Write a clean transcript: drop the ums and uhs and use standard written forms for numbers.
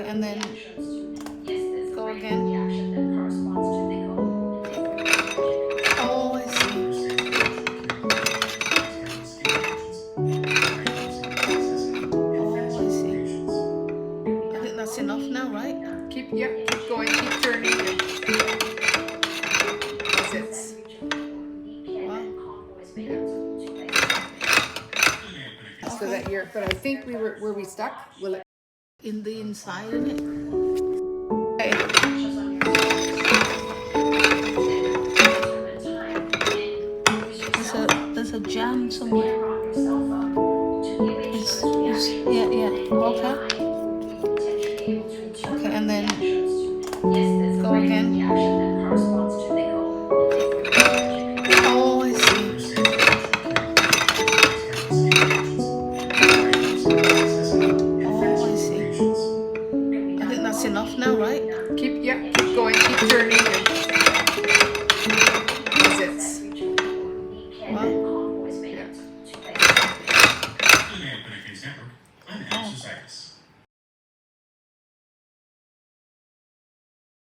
and then go again. Oh, I see. I think that's enough now, right? Keep going, keep turning. That's it. Wow. So that but I think were we stuck? Will it? In the inside, isn't it? Okay. There's a jam somewhere. Yeah. Okay. Okay, and then go again. Oh, I see. Oh, I see. I think that's enough now, right? Keep going, keep turning.